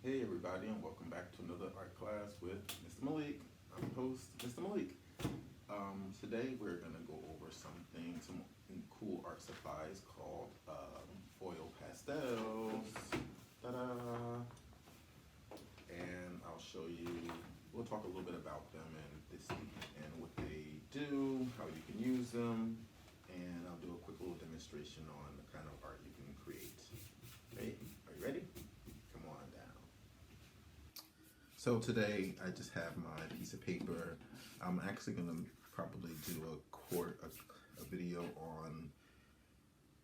Hey everybody, and welcome back to another art class with Mr. Malik. I'm your host, Mr. Malik. Today we're gonna go over some cool art supplies called foil pastels. Ta-da! And I'll show you. We'll talk a little bit about them and what they do, how you can use them, and I'll do a quick little demonstration on the kind of art you can create. Okay, are you ready? Come on down. So today I just have my piece of paper. I'm actually gonna probably do a video on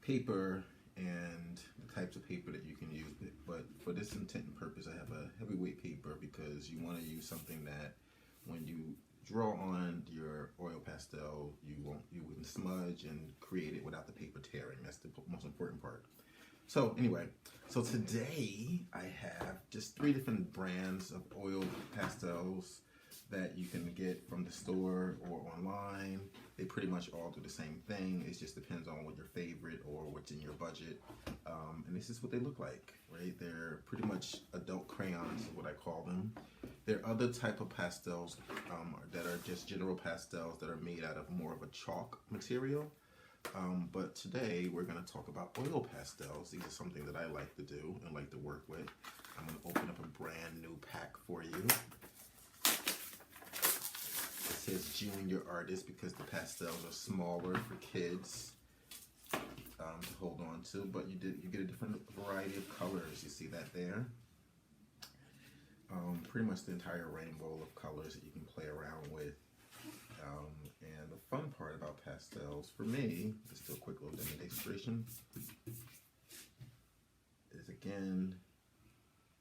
paper and the types of paper that you can use. But for this intent and purpose, I have a heavyweight paper because you want to use something that when you draw on your oil pastel, you wouldn't smudge and create it without the paper tearing. That's the most important part. So anyway, so today I have just 3 different brands of oil pastels that you can get from the store or online. They pretty much all do the same thing. It just depends on what your favorite or what's in your budget. And this is what they look like, right? They're pretty much adult crayons, is what I call them. There are other type of pastels that are just general pastels that are made out of more of a chalk material. But today we're going to talk about oil pastels. These are something that I like to do and like to work with. I'm going to open up a brand new pack for you. It says junior artist because the pastels are smaller for kids to hold on to, but you get a different variety of colors. You see that there? Pretty much the entire rainbow of colors that you can play around with. And the fun part about pastels, for me, just do a quick little demonstration, is again,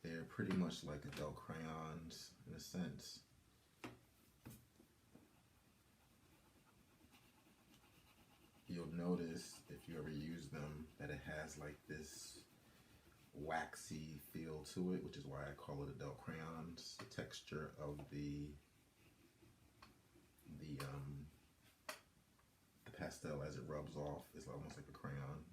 they're pretty much like adult crayons in a sense. You'll notice, if you ever use them, that it has like this waxy feel to it, which is why I call it adult crayons. The texture of the pastel as it rubs off is almost like a crayon.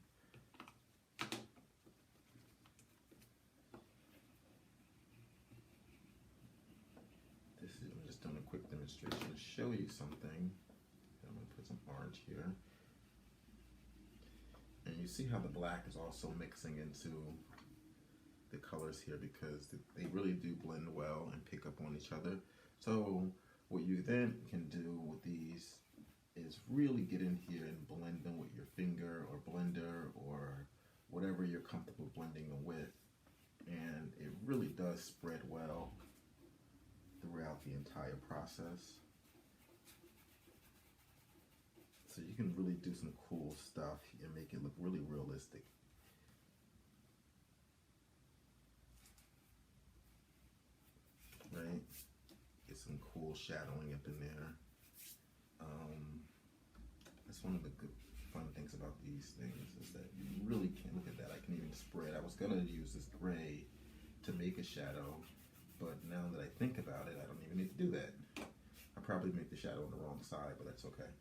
I'm just doing a quick demonstration to show you something. I'm going to put some orange here. And you see how the black is also mixing into the colors here because they really do blend well and pick up on each other. So what you then can do with these is really get in here and blend them with your finger or blender or whatever you're comfortable blending them with. And it really does spread well throughout the entire process. So you can really do some cool stuff and make it look really realistic. Right? Get some cool shadowing up in there. That's one of the good fun things about these things is that you really can look at that. I can even spread. I was gonna use this gray to make a shadow, but now that I think about it, I don't even need to do that. I probably make the shadow on the wrong side, but that's okay.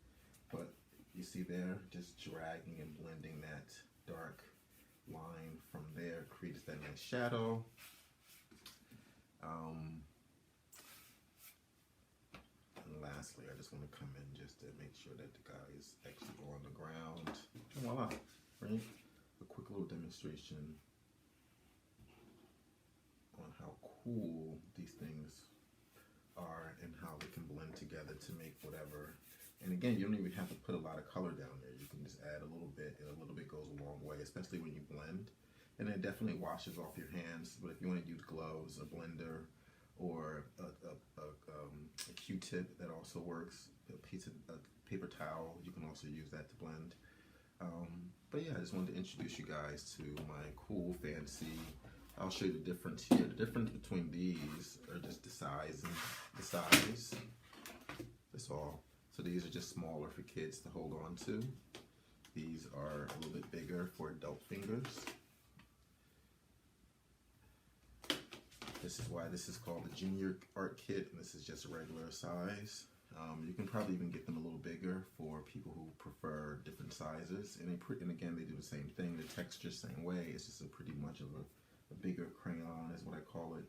But you see there, just dragging and blending that dark line from there creates that nice shadow. And lastly, I just want to come in just to make sure that the guy is actually on the ground. And voila, right? A quick little demonstration on how cool these things are and how they can blend together to make whatever. And again, you don't even have to put a lot of color down there. You can just add a little bit, and a little bit goes a long way, especially when you blend. And it definitely washes off your hands, but if you want to use gloves, a blender, or a Q-tip, that also works. A paper towel, you can also use that to blend. But yeah, I just wanted to introduce you guys to my cool, fancy. I'll show you the difference here. The difference between these are just the size and the size. That's all. So these are just smaller for kids to hold on to. These are a little bit bigger for adult fingers. This is why this is called the Junior Art Kit, and this is just a regular size. You can probably even get them a little bigger for people who prefer different sizes. And again, they do the same thing. The texture, same way. It's just a pretty much of a bigger crayon is what I call it.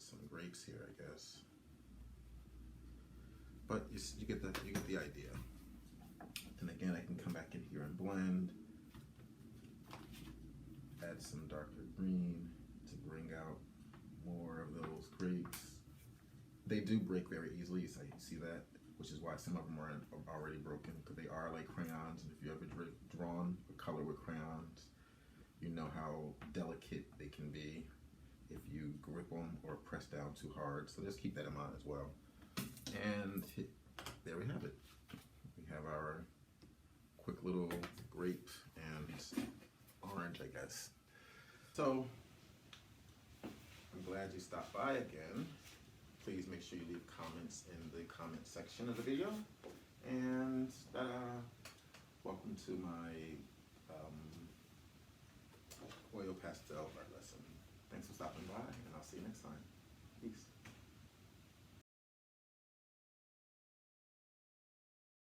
some grapes here, I guess. But you get the idea. And again, I can come back in here and blend. Add some darker green to bring out more of those grapes. They do break very easily, so you see that, which is why some of them are already broken, because they are like crayons. And if you ever drawn a color with crayons, you know how delicate they can be if you grip them or press down too hard. So just keep that in mind as well. And there we have it. We have our quick little grape and orange, I guess. So I'm glad you stopped by again. Please make sure you leave comments in the comment section of the video. And welcome to my oil pastel art lesson. Thanks for stopping by, and I'll see you next time. Peace.